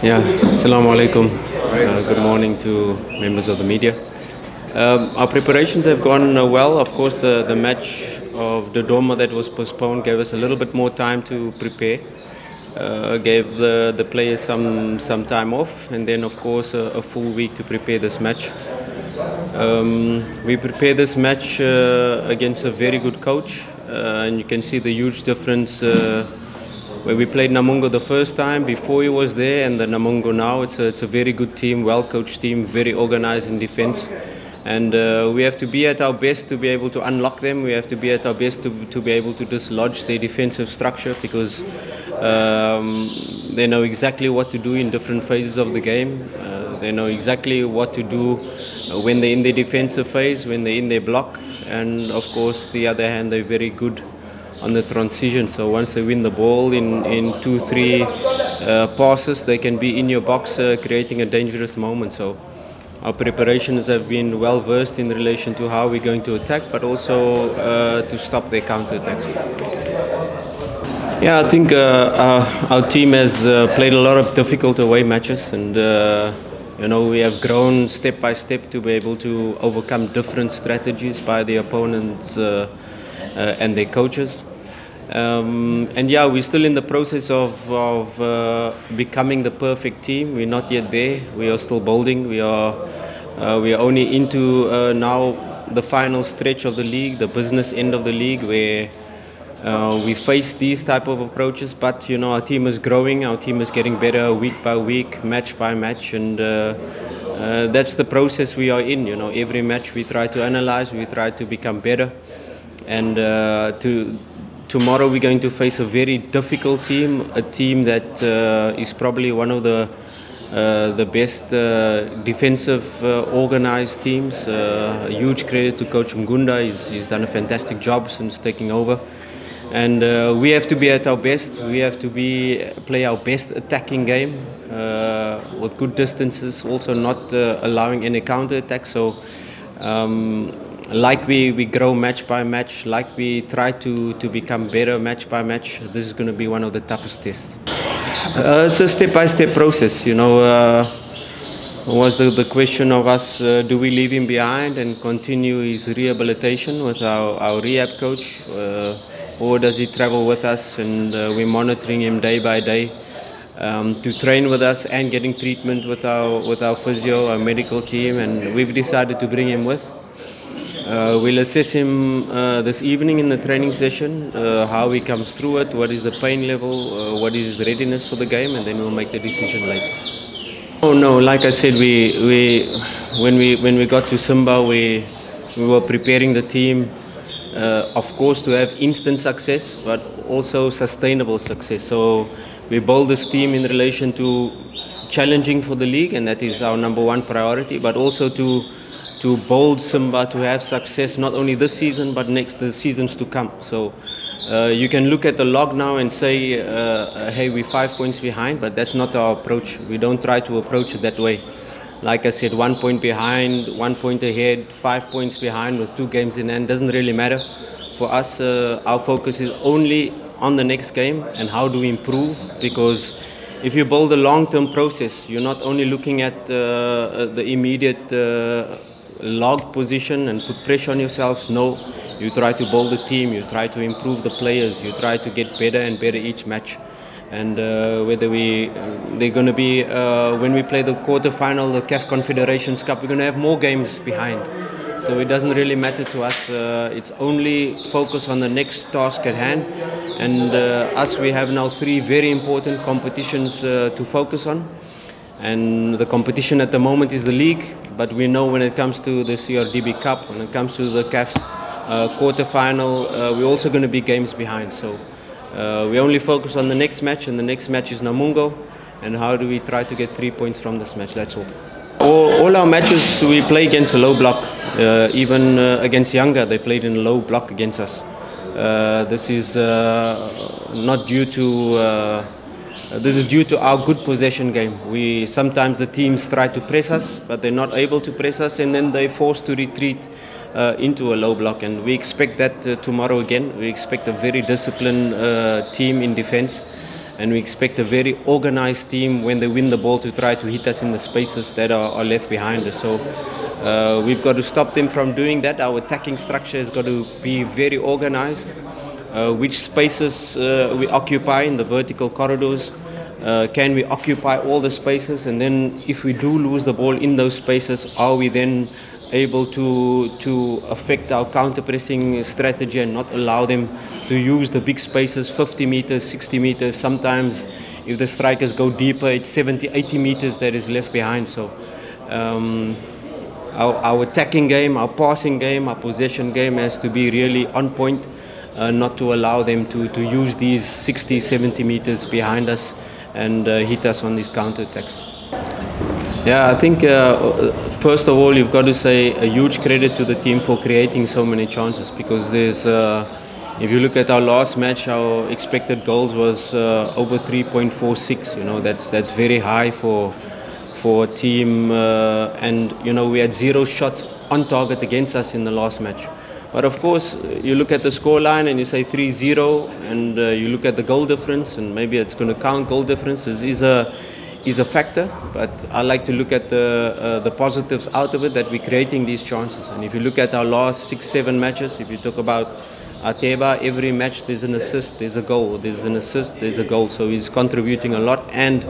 Yeah, Assalamu alaikum. Good morning to members of the media. Our preparations have gone well. Of course, the match of the Doma that was postponed gave us a little bit more time to prepare. Gave the players some time off, and then of course a full week to prepare this match. We prepared this match against a very good coach, and you can see the huge difference where we played Namungo the first time before he was there, and the Namungo now. It's a very good team, well-coached team, very organized in defense. And we have to be at our best to be able to unlock them. We have to be at our best to be able to dislodge their defensive structure, because they know exactly what to do in different phases of the game. They know exactly what to do when they're in their defensive phase, when they're in their block. And of course, the other hand, they're very good on the transition. So once they win the ball in 2-3 passes, they can be in your box creating a dangerous moment. So our preparations have been well versed in relation to how we're going to attack, but also to stop their counter-attacks. Yeah, I think our team has played a lot of difficult away matches, and we have grown step by step to be able to overcome different strategies by the opponents and their coaches. And yeah, we're still in the process of becoming the perfect team. We're not yet there. We are still building. We are only into now the final stretch of the league, the business end of the league, where we face these type of approaches. But our team is growing. Our team is getting better week by week, match by match, and that's the process we are in. Every match we try to analyze, we try to become better. And tomorrow we're going to face a very difficult team, a team that is probably one of the best defensive organized teams. A huge credit to Kocha Mkuu. He's done a fantastic job since taking over. And we have to be at our best. We have to play our best attacking game with good distances, also not allowing any counter-attack. So like we grow match by match, like we try to become better match by match, this is going to be one of the toughest tests. It's a step-by-step process. Was the question of us, do we leave him behind and continue his rehabilitation with our rehab coach, or does he travel with us and we're monitoring him day by day to train with us and getting treatment with our physio, our medical team, and we've decided to bring him with. We'll assess him this evening in the training session, how he comes through it, what is the pain level, what is his readiness for the game, and then we'll make the decision later. Oh no, like I said, when we got to Simba, we were preparing the team, of course, to have instant success, but also sustainable success. So we build this team in relation to challenging for the league, and that is our #1 priority, but also to build Simba to have success not only this season but the seasons to come. So you can look at the log now and say, hey, we're 5 points behind, but that's not our approach. We don't try to approach it that way. Like I said, 1 point behind, 1 point ahead, 5 points behind with 2 games in hand doesn't really matter. For us, our focus is only on the next game and how do we improve, because if you build a long-term process, you're not only looking at the immediate log position and put pressure on yourselves. No, you try to build a team, you try to improve the players, you try to get better and better each match. And they're going to be, when we play the quarter-final, the CAF Confederations Cup, we're going to have more games behind. So it doesn't really matter to us. It's only focus on the next task at hand. And we have now 3 very important competitions to focus on. And the competition at the moment is the league, but we know when it comes to the CRDB Cup, when it comes to the CAF quarter-final, we're also going to be games behind. So we only focus on the next match, and the next match is Namungo, and how do we try to get 3 points from this match, that's all. All our matches we play against a low block, even against Yanga they played in a low block against us. This is not due to this is due to our good possession game. Sometimes the teams try to press us, but they're not able to press us, and then they're forced to retreat into a low block. And we expect that tomorrow again. We expect a very disciplined team in defense, and we expect a very organized team when they win the ball to try to hit us in the spaces that are left behind us. So we've got to stop them from doing that. Our attacking structure has got to be very organized. Which spaces we occupy in the vertical corridors, can we occupy all the spaces, and then if we do lose the ball in those spaces, are we then able to affect our counter-pressing strategy and not allow them to use the big spaces, 50 meters, 60 meters. Sometimes if the strikers go deeper, it's 70, 80 meters that is left behind. So our attacking game, our passing game, our possession game has to be really on point, not to allow them to use these 60, 70 meters behind us and hit us on these counter-attacks. Yeah, I think first of all you've got to say a huge credit to the team for creating so many chances, because there's if you look at our last match, our expected goals was over 3.46. You know, that's very high for a team, and you know, we had 0 shots on target against us in the last match. But of course, you look at the scoreline and you say 3-0, and you look at the goal difference, and maybe it's going to count goal differences is a factor. But I like to look at the positives out of it, that we're creating these chances. And if you look at our last 6-7 matches, if you talk about Ateba, every match there's an assist, there's a goal, there's an assist, there's a goal. So he's contributing a lot, and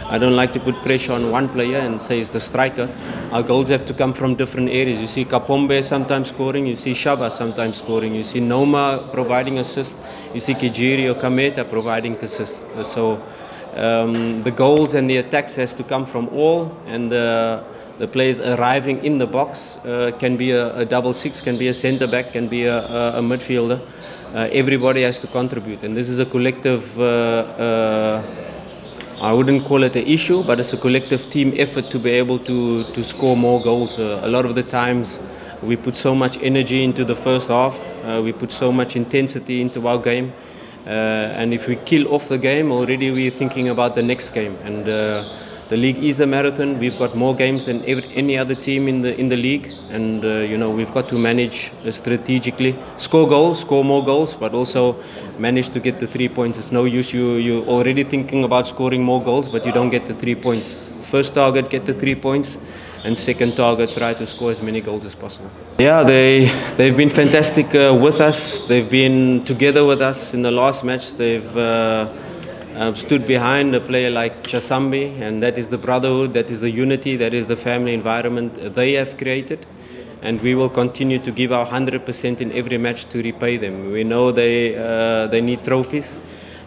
I don't like to put pressure on one player and say it's the striker. Our goals have to come from different areas. You see Kapombe sometimes scoring, you see Shaba sometimes scoring, you see Noma providing assist, you see Kijiri or Kameta providing assist. So the goals and the attacks has to come from all, and the players arriving in the box can be a double six, can be a centre back, can be a midfielder. Everybody has to contribute, and this is a collective, I wouldn't call it an issue, but it's a collective team effort to be able to score more goals. A lot of the times we put so much energy into the first half, we put so much intensity into our game, and if we kill off the game, already we're thinking about the next game. And the league is a marathon. We've got more games than any other team in the league, and you know, we've got to manage strategically, score goals, score more goals, but also manage to get the 3 points. It's no use you're already thinking about scoring more goals, but you don't get the 3 points. First target, get the 3 points, and second target, try to score as many goals as possible. Yeah, they've been fantastic with us. They've been together with us in the last match. They've stood behind a player like Chasambi, and that is the brotherhood, that is the unity, that is the family environment they have created, and we will continue to give our 100% in every match to repay them. We know they need trophies,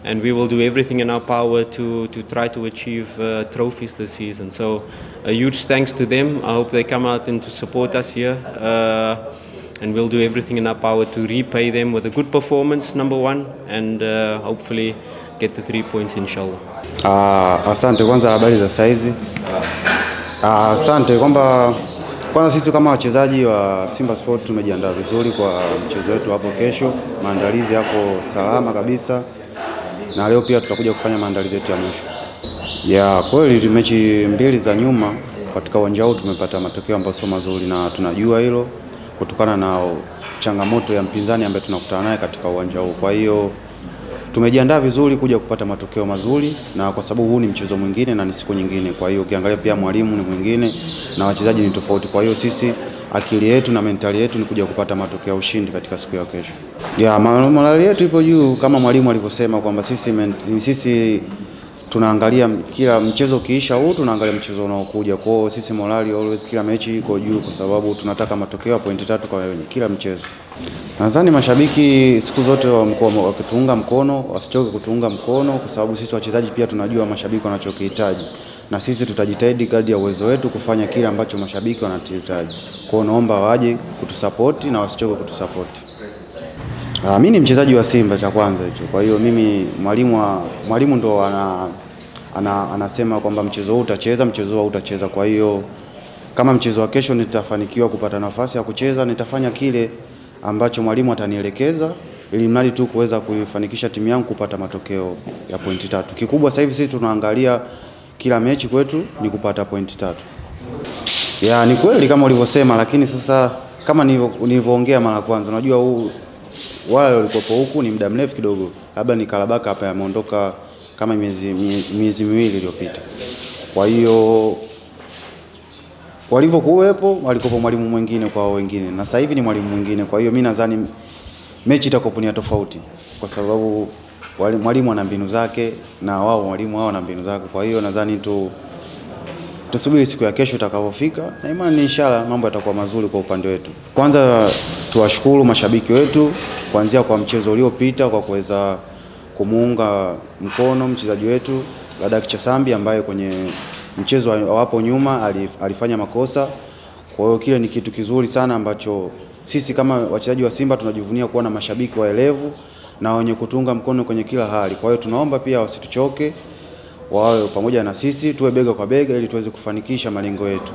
and we will do everything in our power to try to achieve trophies this season. So a huge thanks to them. I hope they come out and to support us here, and we'll do everything in our power to repay them with a good performance, number one, and hopefully get the 3 points inshallah. Asante kwanza, habari za saizi. Asante kwamba kwanza sisi kama wachezaji wa Simba Sport tumejiandaa vizuri kwa mchezo wetu hapo kesho. Maandalizi yako salama kabisa, na leo pia tutakuja kufanya maandalizi yetu ya mwisho. Ya kweli mechi mbili za nyuma katika uwanja huu tumepata matokeo ambayo sio mazuri, na tunajua hilo kutokana na changamoto ya mpinzani ambaye tunakutana naye katika uwanja huu. Kwa hiyo tumejiandaa vizuri kuja kupata matokeo mazuri, na kwa sababu huu ni mchezo mwingine na ni siku nyingine. Kwa hiyo ukiangalia pia mwalimu ni mwingine na wachezaji ni tofauti. Kwa hiyo sisi akili yetu na mentali yetu ni kuja kupata matokeo ya ushindi katika siku ya kesho. Ya morali yetu ipo juu kama mwalimu alivyosema kwamba sisi tunaangalia kila mchezo kiisha huu, tunaangalia mchezo unaokuja. Kwa hiyo sisi morali always kila mechi iko juu, kwa sababu tunataka matokeo ya pointi 3 kwa kila mchezo. Nadhani mashabiki siku zote wakituunga mkono, wasichoke kutuunga mkono, kwa sababu sisi wachezaji pia tunajua mashabiki wanachokihitaji, na sisi tutajitahidi kadri ya uwezo wetu kufanya kile ambacho mashabiki wanahitaji. Kwa hiyo naomba waje kutusupport na wasichoke kutusupport. Mimi ni mchezaji wa Simba cha kwanza hicho. Kwa hiyo mimi mwalimu ndo anasema kwamba mchezo huu utacheza, mchezo huu utacheza. Kwa hiyo kama mchezo wa kesho nitafanikiwa kupata nafasi ya kucheza, nitafanya kile ambacho mwalimu atanielekeza, ili mradi tu kuweza kuifanikisha timu yangu kupata matokeo ya pointi 3. Kikubwa sasa hivi sisi tunaangalia kila mechi kwetu ni kupata pointi 3. Ya ni kweli kama ulivyosema, lakini sasa kama nilivyoongea mara kwanza, unajua wale walikopo huku ni muda mrefu kidogo. Labda ni Kalabaka hapa ameondoka kama miezi miwili iliyopita. Kwa hiyo walivyokuwepo walikopo mwalimu mwingine kwa wengine, na sasa hivi ni mwalimu mwingine. Kwa hiyo mimi nadhani mechi itakopo tofauti, kwa sababu mwalimu ana mbinu zake na mwalimu wao na mbinu zake. Kwa hiyo nadhani tusubiri siku ya kesho itakapofika, na imani inshallah mambo yatakuwa mazuri kwa upande wetu. Kwanza tuwashukuru mashabiki wetu kuanzia kwa mchezo uliopita kwa kuweza kumuunga mkono mchezaji wetu Ladaki Sambi ambaye kwenye mchezo hapo nyuma alifanya makosa. Kwa hiyo kile ni kitu kizuri sana ambacho sisi kama wachezaji wa Simba tunajivunia kuwa na mashabiki waelevu na wenye kutunga mkono kwenye kila hali. Kwa hiyo tunaomba pia wasituchoke, wawe pamoja na sisi, tuwe bega kwa bega ili tuweze kufanikisha malengo yetu.